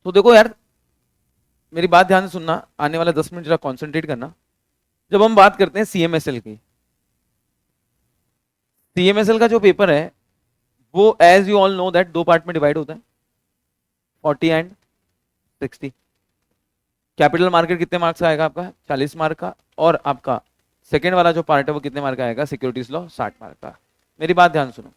तो देखो यार, मेरी बात ध्यान से सुनना, आने वाला 10 मिनट जरा कॉन्सेंट्रेट करना। जब हम बात करते हैं सीएमएसएल की, सीएमएसएल का जो पेपर है वो as you all know that दो पार्ट में डिवाइड होता है, 40 एंड 60। कैपिटल मार्केट कितने मार्क्स का आएगा आपका? 40 मार्क का। और आपका सेकेंड वाला जो पार्ट है वो कितने मार्क का आएगा? सिक्योरिटीज लॉ 60 मार्क का। मेरी बात ध्यान सुनो।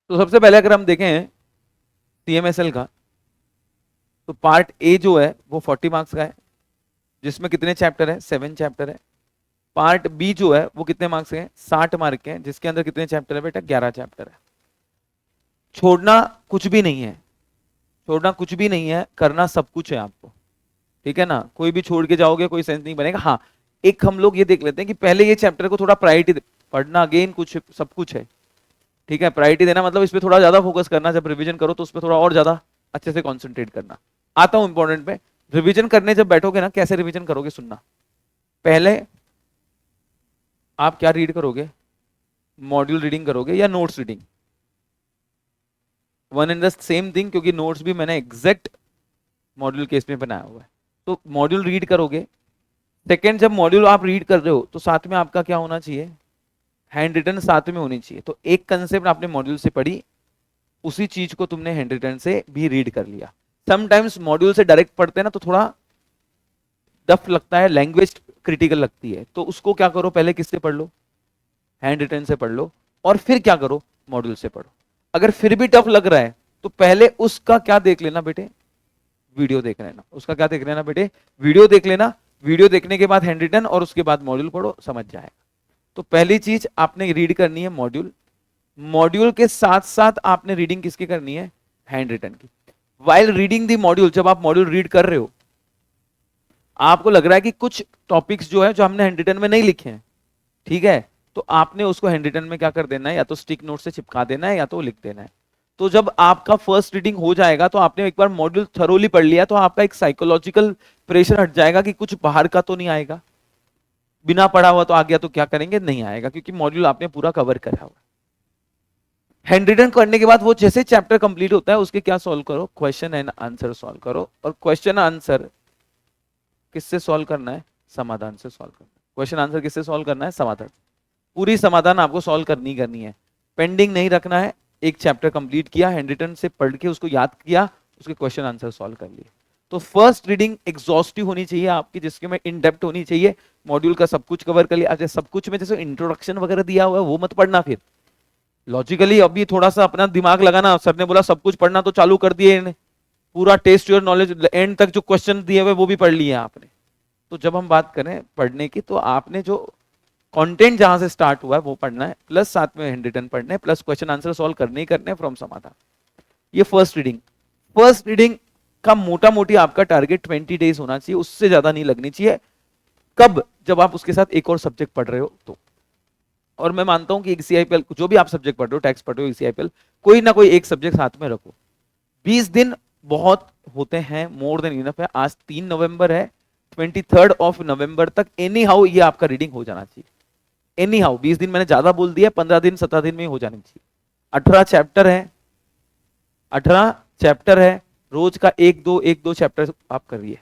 तो सबसे पहले अगर हम देखें सीएमएसएल का, तो पार्ट ए जो है वो 40 मार्क्स का है, जिसमें कितने चैप्टर है? 7 चैप्टर है। पार्ट बी जो है वो कितने मार्क्स के हैं? 60 मार्क के हैं, जिसके अंदर कितने चैप्टर है बेटा? 11 चैप्टर है। छोड़ना कुछ भी नहीं है, छोड़ना कुछ भी नहीं है, करना सब कुछ है आपको, ठीक है ना? कोई भी छोड़ के जाओगे कोई सेंस नहीं बनेगा। हाँ, एक हम लोग ये देख लेते हैं कि पहले ये चैप्टर को थोड़ा प्रायोरिटी, पढ़ना अगेन कुछ सब कुछ है, ठीक है? प्रायोरिटी देना मतलब इस पे थोड़ा ज्यादा फोकस करना, जब रिवीजन करो तो उस पर थोड़ा और ज्यादा अच्छे से कॉन्सेंट्रेट करना। आता हूं इंपॉर्टेंट पे। रिवीजन करने जब बैठोगे ना, कैसे रिवीजन करोगे सुनना। पहले आप क्या रीड करोगे? मॉड्यूल रीडिंग करोगे या notes reading? One and the same thing, क्योंकि नोट्स भी मैंने एग्जैक्ट मॉड्यूल केस में बनाया हुआ है। तो मॉड्यूल रीड करोगे। सेकेंड, जब मॉड्यूल आप रीड कर रहे हो तो साथ में आपका क्या होना चाहिए? हैंड रिटन साथ में होनी चाहिए। तो एक कंसेप्ट आपने मॉड्यूल से पढ़ी, उसी चीज को तुमने हैंड रिटन से भी रीड कर लिया। समटाइम्स मॉड्यूल से डायरेक्ट पढ़ते हैं ना तो थोड़ा टफ लगता है, लैंग्वेज क्रिटिकल लगती है, तो उसको क्या करो, पहले किससे पढ़ लो? हैंड रिटन से पढ़ लो, और फिर क्या करो? मॉड्यूल से पढ़ो। अगर फिर भी टफ लग रहा है तो पहले उसका क्या देख लेना बेटे? वीडियो देख लेना। उसका क्या देख लेना बेटे? वीडियो देख लेना। वीडियो देखने के बाद हैंड रिटन, और उसके बाद मॉड्यूल पढ़ो, समझ जाएगा। तो पहली चीज आपने रीड करनी है मॉड्यूल। मॉड्यूल के साथ साथ आपने रीडिंग किसकी करनी है? हैंड रिटन की। वाइल रीडिंग दी मॉड्यूल, जब आप मॉड्यूल रीड कर रहे हो, आपको लग रहा है कि कुछ टॉपिक्स जो है जो हमने हैंड रिटन में नहीं लिखे हैं, ठीक है, तो आपने उसको हैंड रिटन में क्या कर देना है? या तो स्टिक नोट से चिपका देना है या तो लिख देना है। तो जब आपका फर्स्ट रीडिंग हो जाएगा तो आपने एक बार मॉड्यूल थरोली पढ़ लिया, तो आपका एक साइकोलॉजिकल प्रेशर हट जाएगा कि कुछ बाहर का तो नहीं आएगा। बिना पढ़ा हुआ तो आ गया तो क्या करेंगे? नहीं आएगा, क्योंकि मॉड्यूल आपने पूरा कवर करा हुआ। हैंड रिटन करने के बाद वो जैसे चैप्टर कंप्लीट होता है उसके क्या सॉल्व करो? क्वेश्चन एंड आंसर सॉल्व करो। और क्वेश्चन आंसर किससे सॉल्व करना है? समाधान से सॉल्व करना है। क्वेश्चन आंसर किससे सॉल्व करना है? समाधान। पूरी समाधान आपको सॉल्व करनी है, पेंडिंग नहीं रखना है। एक चैप्टर कंप्लीट किया, हैंड रिटन से पढ़ के उसको याद किया, उसके क्वेश्चन आंसर सॉल्व कर लिए। तो फर्स्ट रीडिंग एग्जॉस्टिव होनी चाहिए आपकी, जिसके में इन डेप्थ होनी चाहिए। मॉड्यूल का सब कुछ कवर कर लिया। अच्छा, सब कुछ में जैसे इंट्रोडक्शन वगैरह दिया हुआ है वो मत पढ़ना, फिर लॉजिकली अभी थोड़ा सा अपना दिमाग लगाना। सर ने बोला सब कुछ पढ़ना, तो चालू कर दिए इन्हें, पूरा टेस्ट योर नॉलेज, एंड तक जो क्वेश्चन दिए हुए वो भी पढ़ लिए आपने। तो जब हम बात करें पढ़ने की, तो आपने जो कंटेंट जहां से स्टार्ट हुआ है वो पढ़ना है, प्लस साथ में हैंड रिटन पढ़ने, प्लस क्वेश्चन आंसर सॉल्व करने ही करने फ्रॉम समाधान। ये फर्स्ट रीडिंग। फर्स्ट रीडिंग का मोटा मोटी आपका टारगेट 20 डेज होना चाहिए, उससे ज्यादा नहीं लगनी चाहिए। कब? जब आप उसके साथ एक और सब्जेक्ट पढ़ रहे हो तो। और मैं मानता हूं कि एक सीआईपीएल, जो भी आप सब्जेक्ट पढ़ रहे हो, टैक्स पढ़ रहे हो, सीआईपीएल, कोई ना कोई एक सब्जेक्ट साथ में रखो। 20 दिन बहुत होते हैं, मोर देन इनफ है। आज 3 नवंबर है, 23 नवंबर तक एनी हाउ ये आपका रीडिंग हो जाना चाहिए। एनी हाउ 20 दिन मैंने ज्यादा बोल दिया, 15 दिन 17 दिन में हो जानी चाहिए। 18 चैप्टर है, 18 चैप्टर है। रोज का एक दो चैप्टर आप करिए।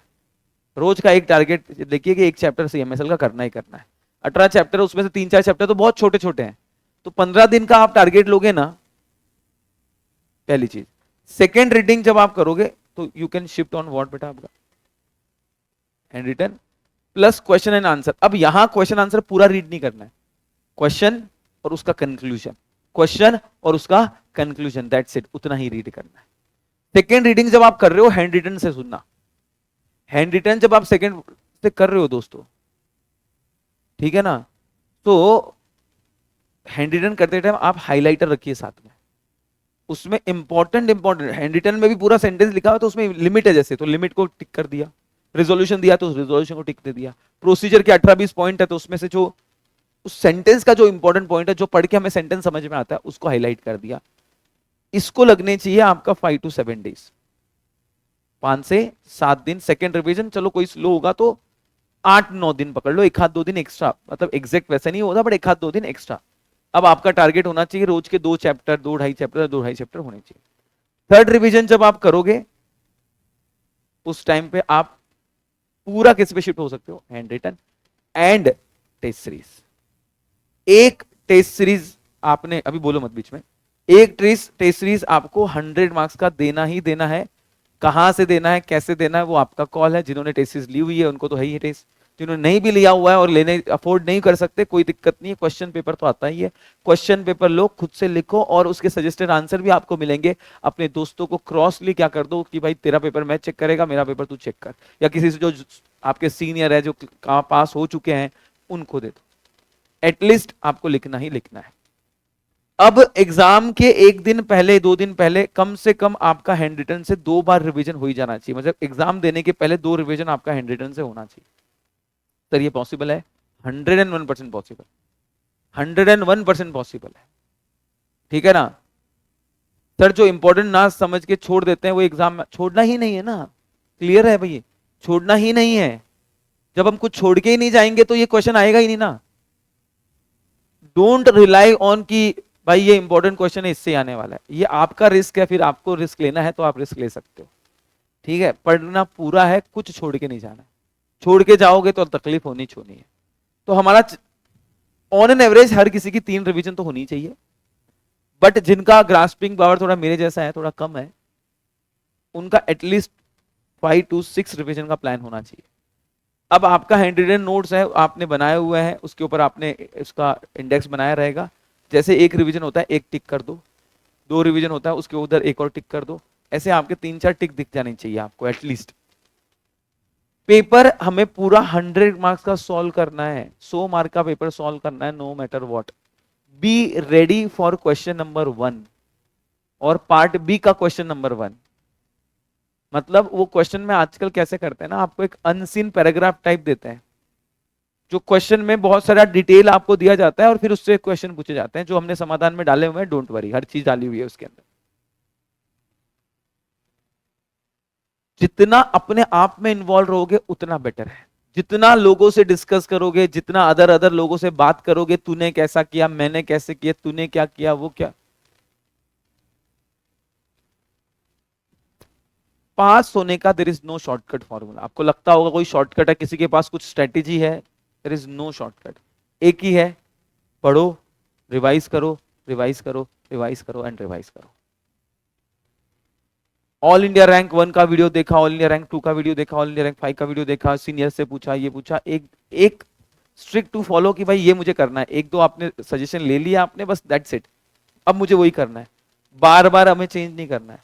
रोज का एक टारगेट देखिए कि एक चैप्टर सीएमएसएल का करना ही करना है। 18 चैप्टर, उसमें से 3-4 चैप्टर तो बहुत छोटे छोटे हैं, तो 15 दिन का आप टारगेट लोगे ना, पहली चीज। सेकेंड रीडिंग जब आप करोगे तो you can shift on what बेटा? आपका hand written plus question and answer. अब यहां क्वेश्चन आंसर पूरा रीड नहीं करना है, क्वेश्चन और उसका कंक्लूजन, क्वेश्चन और उसका कंक्लूजन, दैट्स इट, उतना ही रीड करना है। सेकेंड रीडिंग जब आप कर रहे हो हैंड रिटन से सुनना। हैंड रिटन जब आप सेकेंड से कर रहे हो दोस्तों, ठीक है ना, तो हैंड रिटन करते टाइम आप हाइलाइटर रखिए साथ में। उसमें इंपॉर्टेंट हैंड रिटन में भी पूरा सेंटेंस लिखा हुआ तो उसमें लिमिट है, जैसे तो लिमिट को टिक कर दिया, रिजोल्यूशन दिया तो रिजोल्यूशन को टिक दे दिया, प्रोसीजर के 18-20 पॉइंट है तो उसमें से जो उस सेंटेंस का जो इंपॉर्टेंट पॉइंट है, जो पढ़ के हमें सेंटेंस समझ में आता है, उसको हाईलाइट कर दिया। इसको लगने चाहिए आपका 5 to 7 डेज, 5 से 7 दिन। सेकेंड रिवीजन चलो कोई स्लो होगा तो 8-9 दिन पकड़ लो, एक आध 2 दिन एक्स्ट्रा, मतलब एग्जैक्ट वैसे नहीं होता बट एक आध 2 दिन एक्स्ट्रा। अब आपका टारगेट होना चाहिए रोज के 2 चैप्टर, 2 ढाई चैप्टर होने चाहिए। थर्ड रिवीजन जब आप करोगे उस टाइम पे आप पूरा किस पे शिफ्ट हो सकते हो, hand written and test series. एक टेस्ट सीरीज आपने, अभी बोलो मत बीच में, एक टेस्ट सीरीज आपको 100 मार्क्स का देना ही देना है। कहां से देना है, कैसे देना है, वो आपका कॉल है। जिन्होंने टेस्ट सीरीज ली हुई है उनको तो है ही टेस्ट, जिन्होंने नहीं भी लिया हुआ है और लेने अफोर्ड नहीं कर सकते, कोई दिक्कत नहीं है, क्वेश्चन पेपर तो आता ही है। क्वेश्चन पेपर लो, खुद से लिखो और उसके सजेस्टेड आंसर भी आपको मिलेंगे। अपने दोस्तों को क्रॉसली क्या कर दो कि भाई तेरा पेपर मैं चेक करेगा, मेरा पेपर तू चेक कर, या किसी से जो आपके सीनियर है, जो पास हो चुके हैं, उनको दे दो। एटलीस्ट आपको लिखना ही लिखना है। अब एग्जाम के 1 दिन पहले, 2 दिन पहले कम से कम आपका हैंड रिटन से 2 बार रिवीजन हो ही जाना चाहिए। मतलब एग्जाम देने के पहले 2 रिवीजन आपका हैंड रिटन से होना चाहिए। सर ये पॉसिबल है? 101% पॉसिबल, 101% पॉसिबल है। ठीक है ना सर? जो इंपॉर्टेंट ना समझ के छोड़ देते हैं वो एग्जाम में छोड़ना ही नहीं है ना। क्लियर है भैया? छोड़ना ही नहीं है। जब हम कुछ छोड़ के ही नहीं जाएंगे तो ये क्वेश्चन आएगा ही नहीं ना। डोंट रिलाई ऑन कि भाई ये इंपॉर्टेंट क्वेश्चन है, इससे आने वाला है। ये आपका रिस्क है, फिर आपको रिस्क लेना है तो आप रिस्क ले सकते हो। ठीक है, पढ़ना पूरा है, कुछ छोड़ के नहीं जाना है। छोड़ के जाओगे तो तकलीफ होनी छोनी है। तो हमारा ऑन एन एवरेज हर किसी की 3 रिवीजन तो होनी चाहिए, बट जिनका ग्रास्पिंग पावर थोड़ा मेरे जैसा है, थोड़ा कम है, उनका एटलीस्ट 5 to 6 रिवीजन का प्लान होना चाहिए। अब आपका हैंड रिटन नोट्स है, आपने बनाए हुए हैं, उसके ऊपर आपने इसका इंडेक्स बनाया रहेगा। जैसे एक रिवीजन होता है एक टिक कर दो, 2 रिवीजन होता है उसके उधर एक और टिक कर दो, ऐसे आपके 3-4 टिक दिख जानी चाहिए आपको एटलीस्ट। पेपर हमें पूरा 100 मार्क्स का सॉल्व करना है, 100 मार्क का पेपर सॉल्व करना है, no matter what. Be ready for question number 1 और पार्ट बी का क्वेश्चन नंबर 1। मतलब वो क्वेश्चन में आजकल कैसे करते हैं ना, आपको एक अनसीन पैराग्राफ टाइप देते हैं, जो क्वेश्चन में बहुत सारा डिटेल आपको दिया जाता है और फिर उससे क्वेश्चन पूछे जाते हैं, जो हमने समाधान में डाले हुए हैं। डोंट वरी, हर चीज डाली हुई है उसके अंदर। जितना अपने आप में इन्वॉल्व रहोगे उतना बेटर है। जितना लोगों से डिस्कस करोगे, जितना अदर अदर लोगों से बात करोगे, तूने कैसा किया, मैंने कैसे किया, तूने क्या किया, वो क्या, पास होने का there is no shortcut formula. आपको लगता होगा कोई शॉर्टकट है, किसी के पास कुछ स्ट्रेटेजी है, देयर इज नो शॉर्टकट। एक ही है, पढ़ो, रिवाइज करो, रिवाइज करो, रिवाइज करो एंड रिवाइज करो। ऑल इंडिया रैंक 1 का वीडियो देखा, ऑल इंडिया रैंक 2 का वीडियो देखा, ऑल इंडिया रैंक 5 का वीडियो देखा, सीनियर से पूछा, ये पूछा, एक स्ट्रिक्ट टू फॉलो कि भाई ये मुझे करना है। 1-2 आपने सजेशन ले लिया आपने, बस दैट्स इट, अब मुझे वही करना है। बार बार हमें चेंज नहीं करना है।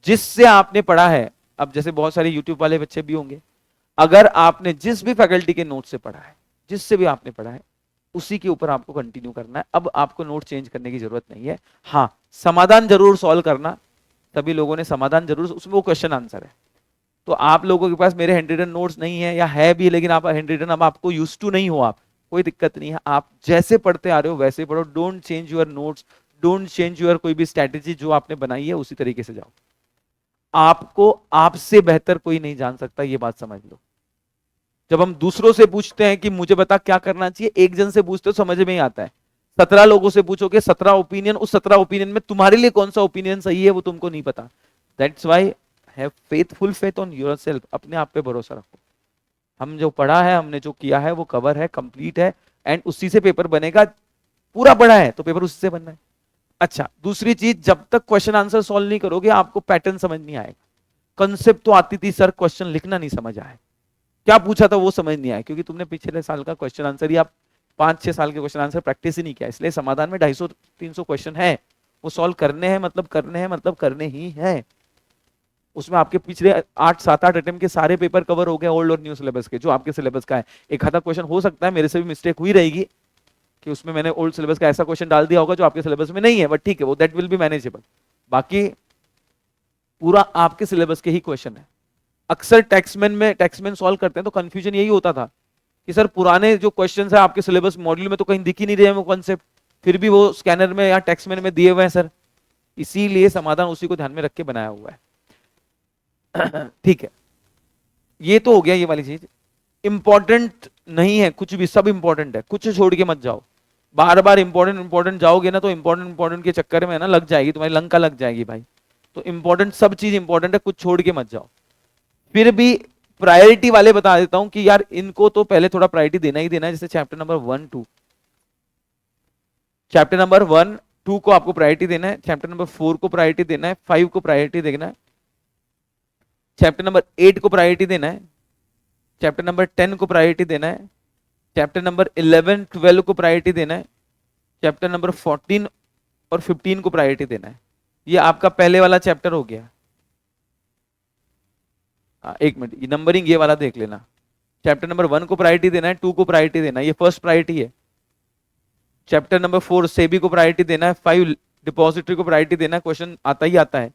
जिससे आपने पढ़ा है, अब जैसे बहुत सारे यूट्यूब वाले बच्चे भी होंगे, अगर आपने जिस भी फैकल्टी के नोट से पढ़ा है, जिससे भी आपने पढ़ा है, उसी के ऊपर आपको कंटिन्यू करना है। अब आपको नोट चेंज करने की जरूरत नहीं है। हाँ, समाधान जरूर सॉल्व करना, सभी लोगों ने समाधान जरूर, उसमें वो क्वेश्चन आंसर है। तो आप लोगों के पास मेरे हैंड रिटन नोट्स नहीं है, या है भी लेकिन आप हैंड रिटन, अब आपको यूज टू नहीं हो आप, कोई दिक्कत नहीं है। आप जैसे पढ़ते आ रहे हो वैसे पढ़ो, don't change your notes, don't change your कोई भी स्ट्रैटेजी, जो आपने बनाई है उसी तरीके से जाओ। आपको आपसे बेहतर कोई नहीं जान सकता, ये बात समझ लो। जब हम दूसरों से पूछते हैं कि मुझे बता क्या करना चाहिए, एक जन से पूछते हो समझ में ही आता है। 17 लोगों से पूछोगे 17 ओपिनियन, उस 17 ओपिनियन में तुम्हारे लिए कौन सा ओपिनियन सही है वो तुमको नहीं पता। That's why have full faith on yourself, अपने आप पे भरोसा रखो। हम जो पढ़ा है, हमने जो किया है वो कवर है, कंप्लीट है, एंड उसी से पेपर बनेगा। पूरा पढ़ा है तो पेपर उसी से बनना है। अच्छा, दूसरी चीज, जब तक क्वेश्चन आंसर सॉल्व नहीं करोगे आपको पैटर्न समझ नहीं आएगा। कंसेप्ट तो आती थी सर, क्वेश्चन लिखना नहीं समझ आए, क्या पूछा था वो समझ नहीं आया, क्योंकि तुमने पिछले साल का क्वेश्चन आंसर या 5-6 साल के क्वेश्चन आंसर प्रैक्टिस ही नहीं किया। इसलिए समाधान में 250-300 क्वेश्चन है, वो सॉल्व करने हैं, मतलब करने हैं, मतलब करने ही है। उसमें आपके पिछले 8-7-8 अटेम्प्ट के सारे पेपर कवर हो गए, ओल्ड और न्यू सिलेबस के, जो आपके सिलेबस का है। एक आधा क्वेश्चन हो सकता है मेरे से भी मिस्टेक हुई रहेगी कि उसमें मैंने ओल्ड सिलेबस का ऐसा क्वेश्चन डाल दिया होगा जो आपके सिलेबस में नहीं है, बट ठीक है, वो दैट विल बी मैनेजेबल। बाकी पूरा आपके सिलेबस के ही क्वेश्चन है। अक्सर टैक्समैन सॉल्व करते हैं तो कंफ्यूजन यही होता था कि सर पुराने जो क्वेश्चंस है आपके सिलेबस मॉड्यूल में तो कहीं दिख ही नहीं रहे हैं वो कॉन्सेप्ट, फिर भी वो स्कैनर में या टैक्समैन में दिए हुए हैं सर। इसीलिए समाधान उसी को ध्यान में रख के बनाया हुआ है। ठीक है, ये तो हो गया ये वाली चीज। इंपॉर्टेंट नहीं है कुछ भी, सब इंपॉर्टेंट है, कुछ छोड़ के मत जाओ। बार बार इंपॉर्टेंट इंपॉर्टेंट जाओगे ना तो इंपॉर्टेंट इंपॉर्टेंट के चक्कर में ना लग जाएगी, तुम्हारी लंका लग जाएगी भाई। तो इंपॉर्टेंट सब चीज इंपॉर्टेंट है, कुछ छोड़ के मत जाओ। फिर भी प्रायोरिटी वाले बता देता हूं कि यार इनको तो पहले थोड़ा प्रायोरिटी देना ही देना है। जैसे चैप्टर नंबर 1-2, चैप्टर नंबर 1-2 को आपको प्रायोरिटी देना है, चैप्टर नंबर 4 को प्रायोरिटी देना है, 5 को प्रायोरिटी देना है, चैप्टर नंबर 8 को प्रायोरिटी देना है, चैप्टर नंबर 10 को प्रायोरिटी देना है, चैप्टर नंबर 11-12 को प्रायोरिटी देना है, चैप्टर नंबर 14 और 15 को प्रायोरिटी देना है। ये आपका पहले वाला चैप्टर हो गया। एक मिनट, ये नंबरिंग ये वाला देख लेना। चैप्टर नंबर 1 को प्रायोरिटी देना है, 2 को प्रायोरिटी देना है, ये फर्स्ट प्रायोरिटी है। चैप्टर नंबर 4 सेबी को प्रायोरिटी देना है, 5 डिपॉजिटरी को प्रायोरिटी देना है। क्वेश्चन आता ही आता है,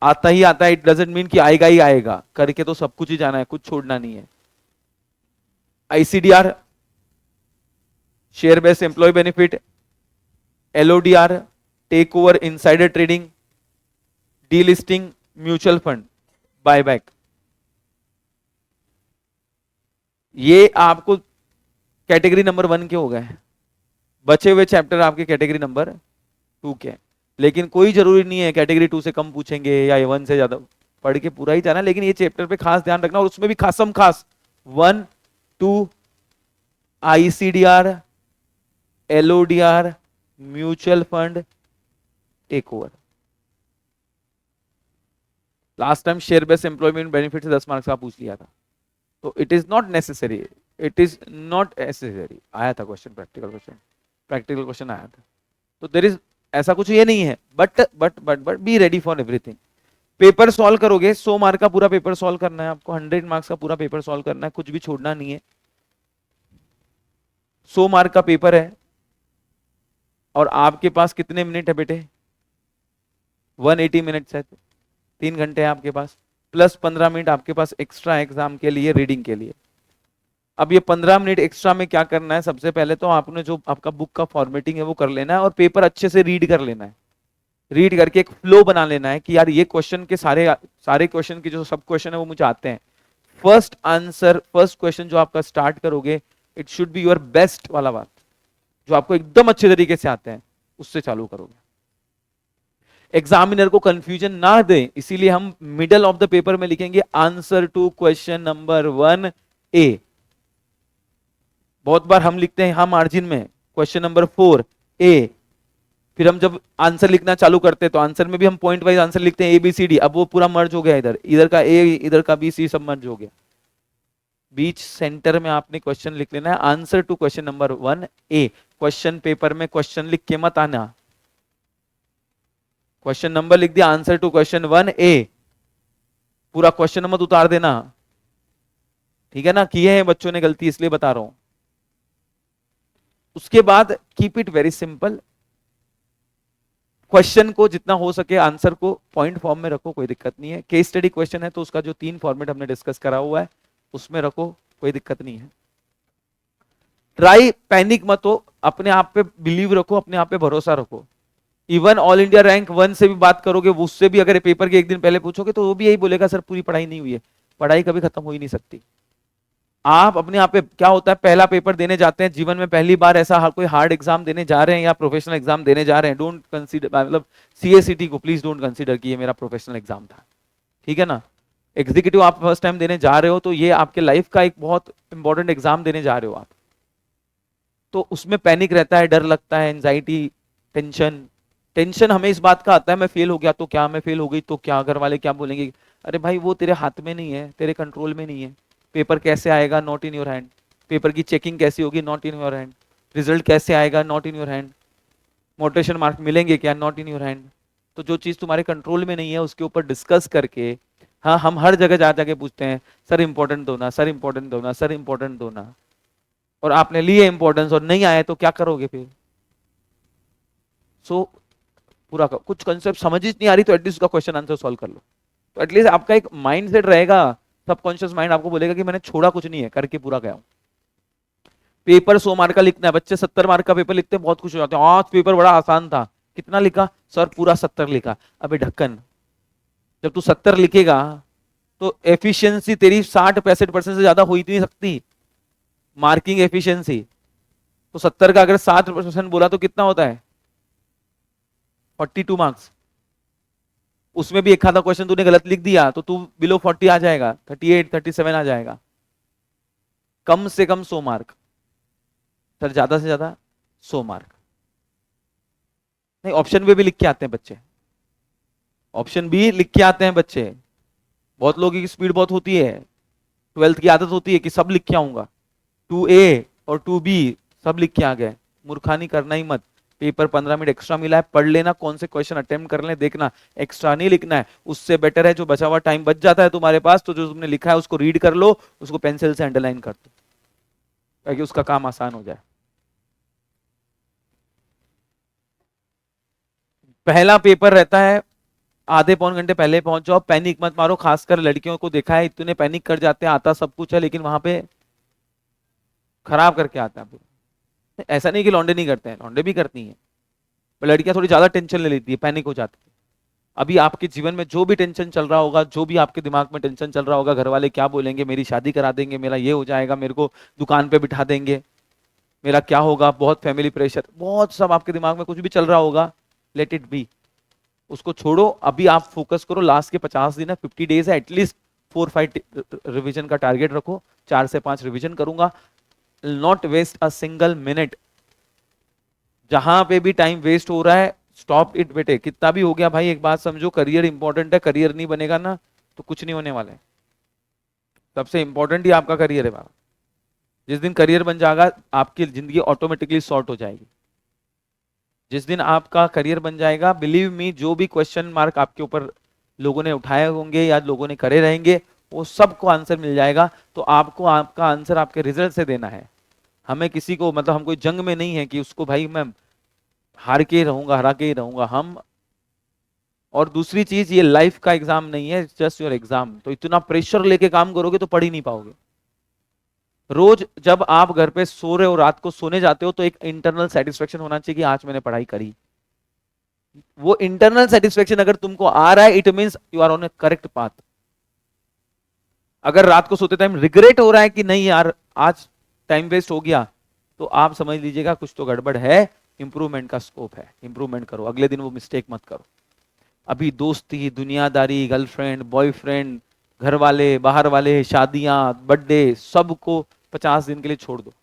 आता ही आता है, इट डजंट मीन कि आएगा ही आएगा, करके तो सब कुछ ही जाना है, कुछ छोड़ना नहीं है। ICDR, share based employ benefit, LODR, take over insider trading, delisting, mutual fund, buyback, ये आपको कैटेगरी नंबर 1 के हो गए। बचे हुए चैप्टर आपके कैटेगरी नंबर 2 के। लेकिन कोई जरूरी नहीं है कैटेगरी 2 से कम पूछेंगे या 1 से ज्यादा, पढ़ के पूरा ही जाना। लेकिन ये चैप्टर पे खास ध्यान रखना, और उसमें भी खासम खास 1, 2, ICDR, LODR, mutual fund, take over. Last time share based employment benefit से 10 मार्क्स का पूछ लिया था, तो it is not necessary, it is not necessary. आया था क्वेश्चन, प्रैक्टिकल क्वेश्चन आया था। तो देयर इज, ऐसा कुछ ये नहीं है, but B ready for everything. Paper solve करोगे, 100 मार्क का पूरा पेपर सॉल्व करना है आपको, 100 मार्क्स का पूरा पेपर सॉल्व करना है, कुछ भी छोड़ना नहीं है। 100 मार्क का पेपर है, और आपके पास कितने मिनट है बेटे? 180 मिनट है, 3 घंटे है आपके पास, प्लस 15 मिनट आपके पास एक्स्ट्रा एग्जाम के लिए, रीडिंग के लिए। अब ये 15 मिनट एक्स्ट्रा में क्या करना है? सबसे पहले तो आपने जो आपका बुक का फॉर्मेटिंग है वो कर लेना है, और पेपर अच्छे से रीड कर लेना है। रीड करके एक फ्लो बना लेना है कि यार ये क्वेश्चन के सारे क्वेश्चन के जो सब क्वेश्चन है वो मुझे आते हैं। फर्स्ट आंसर, फर्स्ट क्वेश्चन जो आपका स्टार्ट करोगे, it should be your best वाला बात, जो आपको एकदम अच्छे तरीके से आते हैं, उससे चालू करोगे। एग्जामिनर को कंफ्यूजन ना दे, इसीलिए हम मिडल ऑफ द पेपर में लिखेंगे answer to question number 1A। बहुत बार हम लिखते हैं, मार्जिन में क्वेश्चन नंबर 4A, फिर हम जब आंसर लिखना चालू करते हैं तो आंसर में भी हम पॉइंट वाइज आंसर लिखते हैं ABCD। अब वो पूरा मर्ज हो गया, इधर का A, इधर का B, C सब मर्ज हो गया। बीच सेंटर में आपने क्वेश्चन लिख लेना है, answer to question number 1A। Question paper में क्वेश्चन लिख के मत आना, क्वेश्चन नंबर लिख दिया, आंसर टू क्वेश्चन 1A, पूरा क्वेश्चन नंबर उतार देना। ठीक है ना? किए हैं बच्चों ने गलती, इसलिए बता रहा हूं। उसके बाद keep it very simple, question को जितना हो सके आंसर को पॉइंट फॉर्म में रखो, कोई दिक्कत नहीं है। केस स्टडी क्वेश्चन है तो उसका जो 3 फॉर्मेट हमने डिस्कस करा हुआ है उसमें रखो, कोई दिक्कत नहीं है। ट्राई, पैनिक मत हो, अपने आप पे बिलीव रखो, अपने आप पे भरोसा रखो। इवन ऑल इंडिया रैंक 1 से भी बात करोगे, उससे भी अगर पेपर के एक दिन पहले पूछोगे तो वो भी यही बोलेगा, सर पूरी पढ़ाई नहीं हुई है। पढ़ाई कभी खत्म हो ही नहीं सकती। आप अपने आप पे, क्या होता है, पहला पेपर देने जाते हैं जीवन में, पहली बार ऐसा कोई हार्ड एग्जाम देने जा रहे हैं या प्रोफेशनल एग्जाम देने जा रहे हैं, डोंट कंसीडर, मतलब CACT को प्लीज डोंट कंसीडर कि ये मेरा प्रोफेशनल एग्जाम था। ठीक है ना? एग्जीक्यूटिव आप फर्स्ट टाइम देने जा रहे हो तो ये आपके लाइफ का एक बहुत इंपॉर्टेंट एग्जाम देने जा रहे हो आप, तो उसमें पैनिक रहता है, डर लगता है, एंजाइटी, टेंशन हमें इस बात का आता है, मैं फेल हो गया तो क्या, मैं फेल हो गई तो क्या, घर वाले क्या बोलेंगे। अरे भाई वो तेरे हाथ में नहीं है, तेरे कंट्रोल में नहीं है। पेपर कैसे आएगा? Not in your hand. Paper की चेकिंग कैसी होगी? Not in your hand. Result कैसे आएगा? Not in your hand. Motivation mark मिलेंगे क्या? Not in your hand. तो जो चीज तुम्हारे कंट्रोल में नहीं है उसके ऊपर डिस्कस करके, हाँ हम हर जगह जा जाके पूछते हैं, सर इंपॉर्टेंट दो ना, सर इंपॉर्टेंट दो ना, सर इंपॉर्टेंट दो ना, और आपने लिए इंपॉर्टेंस और नहीं आए तो क्या करोगे फिर? सो पूरा कुछ कंसेप्ट समझ ही नहीं आ रही तो एटलीस्ट उसका क्वेश्चन आंसर सॉल्व कर लो, तो एटलीस्ट आपका एक माइंड सेट रहेगा। सबकॉन्शियस माइंड आपको बोलेगा कि मैंने छोड़ा कुछ नहीं है, करके पूरा गया हूं। पेपर 100 मार्क का लिखना है, बच्चे 70 मार्क का पेपर लिखते हैं, बहुत खुश हो जाते हैं, आज पेपर बड़ा आसान था। कितना लिखा? सर पूरा 70 लिखा। अबे ढक्कन, जब तू 70 लिखेगा तो एफिशिएंसी तेरी 60-65% से ज्यादा हो ही नहीं सकती, मार्किंग एफिशिएंसी। तो 70 का अगर 7% बोला तो कितना होता है? 42 मार्क्स। उसमें भी एक आधा क्वेश्चन तूने गलत लिख दिया तो तू बिलो 40 आ जाएगा, 38 37 आ जाएगा। कम से कम 100 मार्क, सर ज्यादा से ज्यादा 100 मार्क। नहीं, ऑप्शन में भी लिख के आते हैं बच्चे, ऑप्शन भी लिख के आते हैं बच्चे। बहुत लोगों की स्पीड बहुत होती है, 12th की आदत होती है कि सब लिख के आऊंगा, 2A और 2B सब लिख के आ गए। मूर्खानी करना ही मत। पेपर 15 मिनट एक्स्ट्रा मिला है, पढ़ लेना, कौन से क्वेश्चन अटेम्प्ट कर लें देखना, एक्स्ट्रा नहीं लिखना है। उससे बेटर है जो बचा हुआ टाइम बच जाता है तुम्हारे पास, तो जो तुमने लिखा है उसको रीड कर लो, उसको पेंसिल से अंडरलाइन कर दो, ताकि उसका काम आसान हो जाए। पहला पेपर रहता है, आधे पौन घंटे पहले पहुंच जाओ, पैनिक मत मारो। खासकर लड़कियों को देखा है, इतने पैनिक कर जाते हैं, आता सब कुछ है लेकिन वहां पे खराब करके आता है पूरा। ऐसा नहीं कि लौंडे नहीं करते हैं, लौंडे भी करती हैं, पर लड़कियां थोड़ी ज्यादा टेंशन ले लेती है, पैनिक हो जाती है। अभी आपके जीवन में जो भी टेंशन चल रहा होगा, जो भी आपके दिमाग में टेंशन चल रहा होगा, घर वाले क्या बोलेंगे, मेरी शादी करा देंगे, मेरा ये हो जाएगा, मेरे को दुकान पे बिठा देंगे, मेरा क्या होगा, बहुत फैमिली प्रेशर, बहुत सब आपके दिमाग में कुछ भी चल रहा होगा, लेट इट बी, उसको छोड़ो। अभी आप फोकस करो, लास्ट के 50 दिन है, 50 डेज है, एटलीस्ट 4-5 रिवीजन का टारगेट रखो। 4 से 5 रिवीजन करूंगा, not waste a single minute. जहां पे भी टाइम वेस्ट हो रहा है, स्टॉप इट बेटे। कितना भी हो गया भाई, एक बात समझो, करियर इंपॉर्टेंट है, करियर नहीं बनेगा ना तो कुछ नहीं होने वाला है। सबसे इंपॉर्टेंट ही आपका करियर है बाबा। जिस दिन करियर बन जाएगा, आपकी जिंदगी ऑटोमेटिकली सॉर्ट हो जाएगी। जिस दिन आपका करियर बन जाएगा, बिलीव मी, जो भी क्वेश्चन मार्क आपके ऊपर लोगों ने उठाए होंगे या लोगों ने करे रहेंगे, वो सबको आंसर मिल जाएगा। तो आपको आपका आंसर आपके रिजल्ट से देना है। हमें किसी को, मतलब हम कोई जंग में नहीं है कि उसको भाई मैं हार के ही रहूंगा, हरा के ही रहूंगा हम। और दूसरी चीज, ये लाइफ का एग्जाम नहीं है, जस्ट योर एग्जाम। तो इतना प्रेशर लेके काम करोगे तो पढ़ ही नहीं पाओगे। रोज जब आप घर पे सो रहे हो, रात को सोने जाते हो, तो एक इंटरनल सेटिस्फेक्शन होना चाहिए कि आज मैंने पढ़ाई करी। वो इंटरनल सेटिस्फेक्शन अगर तुमको आ रहा है, it means you are on a correct path. अगर रात को सोते टाइम रिग्रेट हो रहा है कि नहीं यार आज टाइम वेस्ट हो गया, तो आप समझ लीजिएगा कुछ तो गड़बड़ है, इंप्रूवमेंट का स्कोप है, इंप्रूवमेंट करो, अगले दिन वो मिस्टेक मत करो। अभी दोस्ती, दुनियादारी, गर्लफ्रेंड, बॉयफ्रेंड, घर वाले, बाहर वाले, शादियां, बर्थडे, सबको 50 दिन के लिए छोड़ दो।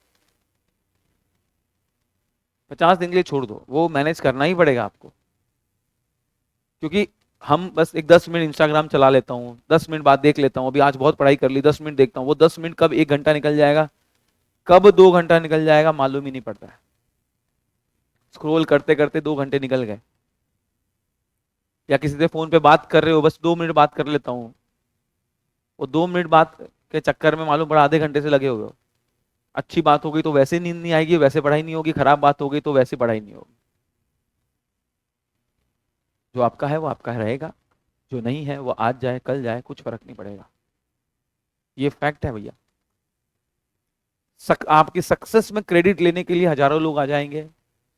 50 दिन के लिए छोड़ दो, वो मैनेज करना ही पड़ेगा आपको। क्योंकि हम बस एक 10 मिनट इंस्टाग्राम चला लेता हूँ, 10 मिनट बाद देख लेता हूँ, अभी आज बहुत पढ़ाई कर ली, 10 मिनट देखता हूँ, वो 10 मिनट कब 1 घंटा निकल जाएगा, कब 2 घंटा निकल जाएगा मालूम ही नहीं पड़ता है। स्क्रॉल करते करते 2 घंटे निकल गए। या किसी से फोन पे बात कर रहे हो, बस 2 मिनट बात कर लेता हूँ, वो 2 मिनट बात के चक्कर में मालूम पड़ा आधे घंटे से लगे हुए हो। अच्छी बात हो गई तो वैसे नींद नहीं आएगी, वैसे पढ़ाई नहीं होगी, खराब बात हो गई तो वैसे पढ़ाई नहीं होगी। जो आपका है वो आपका रहेगा, जो नहीं है वो आज जाए कल जाए, कुछ फर्क नहीं पड़ेगा। ये फैक्ट है भैया। आपकी सक्सेस में क्रेडिट लेने के लिए हजारों लोग आ जाएंगे,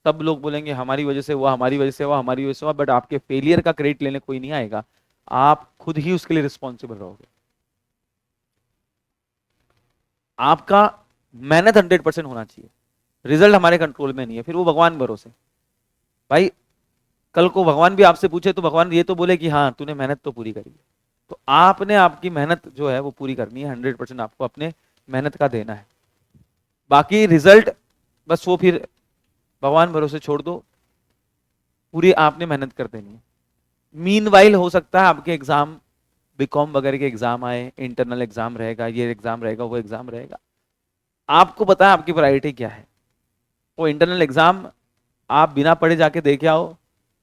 सब लोग बोलेंगे हमारी वजह से हुआ, हमारी वजह से हुआ, हमारी वजह से हुआ, बट आपके फेलियर का क्रेडिट लेने कोई नहीं आएगा। आप खुद ही उसके लिए रिस्पॉन्सिबल रहोगे। आपका मेहनत 100% होना चाहिए, रिजल्ट हमारे कंट्रोल में नहीं है, फिर वो भगवान भरोसे। भाई कल को भगवान भी आपसे पूछे तो भगवान ये तो बोले कि हाँ तूने मेहनत तो पूरी करी है। तो आपने आपकी मेहनत जो है वो पूरी करनी है, 100% आपको अपने मेहनत का देना है। बाकी रिजल्ट बस वो फिर भगवान भरोसे छोड़ दो, पूरी आपने मेहनत कर देनी है। मीनवाइल हो सकता है आपके एग्जाम, बीकॉम वगैरह के एग्जाम आए, इंटरनल एग्जाम रहेगा, ये एग्जाम रहेगा, वो एग्जाम रहेगा, आपको पता है आपकी प्रायोरिटी क्या है। वो इंटरनल एग्जाम आप बिना पढ़े जाके देखे आओ,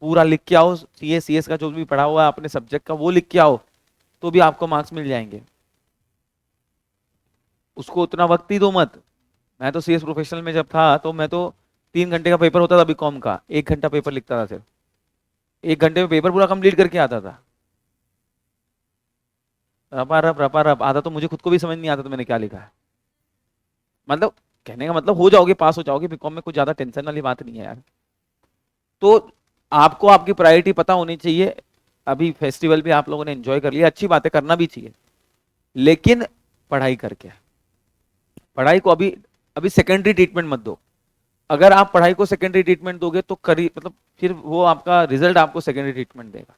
पूरा लिख के आओ, सीएस का जो भी पढ़ा हुआ है अपने सब्जेक्ट का वो लिख के आओ, तो भी आपको मार्क्स मिल जाएंगे। उसको उतना वक्त ही दो मत। मैं तो सीएस प्रोफेशनल में जब था तो मैं तो 3 घंटे का पेपर होता था बीकॉम का, 1 घंटा पेपर लिखता था सिर्फ, 1 घंटे में पेपर पूरा कंप्लीट करके आता था। रपा रप आधा तो मुझे खुद को भी समझ नहीं आता था मैंने क्या लिखा है। मतलब कहने का मतलब हो जाओगे, पास हो जाओगे, बीकॉम में कुछ ज्यादा टेंशन वाली बात नहीं है यार। तो आपको आपकी प्रायोरिटी पता होनी चाहिए। अभी फेस्टिवल भी आप लोगों ने एंजॉय कर लिया, अच्छी बातें करना भी चाहिए, लेकिन पढ़ाई करके, पढ़ाई को अभी अभी सेकेंडरी ट्रीटमेंट मत दो। अगर आप पढ़ाई को सेकेंडरी ट्रीटमेंट दोगे तो करी मतलब फिर वो आपका रिजल्ट आपको सेकेंडरी ट्रीटमेंट देगा।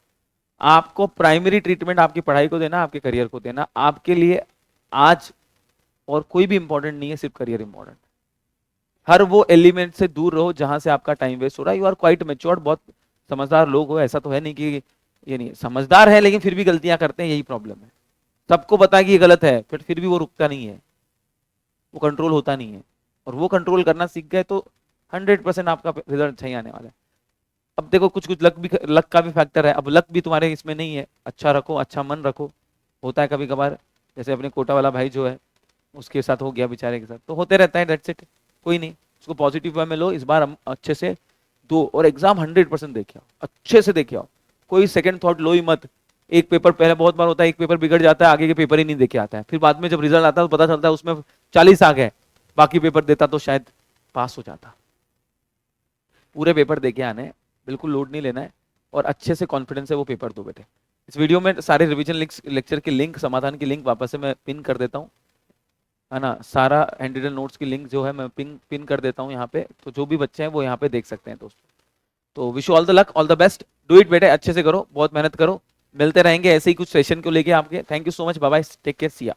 आपको प्राइमरी ट्रीटमेंट आपकी पढ़ाई को देना, आपके करियर को देना। आपके लिए आज और कोई भी इंपॉर्टेंट नहीं है, सिर्फ करियर इंपॉर्टेंट। हर वो एलिमेंट से दूर रहो जहां से आपका टाइम वेस्ट हो रहा है। यू आर क्वाइट मेच्योर्ड, बहुत समझदार लोग हो, ऐसा तो है नहीं कि ये नहीं समझदार है लेकिन फिर भी गलतियां करते हैं, यही प्रॉब्लम है। सबको पता कि ये गलत है, फिर भी वो रुकता नहीं है, वो कंट्रोल होता नहीं है। और वो कंट्रोल करना सीख गए तो 100% आपका रिजल्ट अच्छा ही आने वाला है। अब देखो कुछ कुछ लक का भी फैक्टर है। अब लक भी तुम्हारे इसमें नहीं है, अच्छा रखो, अच्छा मन रखो। होता है कभी कभार, जैसे अपने कोटा वाला भाई जो है उसके साथ हो गया, बेचारे के साथ तो होते रहता है, दैट्स इट। कोई नहीं, उसको पॉजिटिव वे में लो। इस बार हम अच्छे से दो और एग्जाम 100% देखे आओ, अच्छे से देखे आओ। कोई सेकंड थॉट लो ही मत। एक पेपर पहले बहुत बार होता है, एक पेपर बिगड़ जाता है, आगे के पेपर ही नहीं देके आता है, फिर बाद में जब रिजल्ट आता है तो पता चलता है उसमें 40 आ गए, बाकी पेपर देता तो शायद पास हो जाता। पूरे पेपर देके आने हैं, बिल्कुल लोड नहीं लेना है, और अच्छे से कॉन्फिडेंस से वो पेपर दो बेटे। इस वीडियो में सारे रिवीजन लेक्चर के लिंक, समाधान की लिंक वापस से मैं पिन कर देता हूँ, है ना। सारा हैंड रिटन नोट्स की लिंक जो है मैं पिन कर देता हूँ यहाँ पे, तो जो भी बच्चे हैं वो यहाँ पे देख सकते हैं दोस्तों। तो wish you all the luck, all the best, do it बेटे, अच्छे से करो, बहुत मेहनत करो। मिलते रहेंगे ऐसे ही कुछ सेशन को लेके आपके। Thank you so much, bye bye, take care, see या।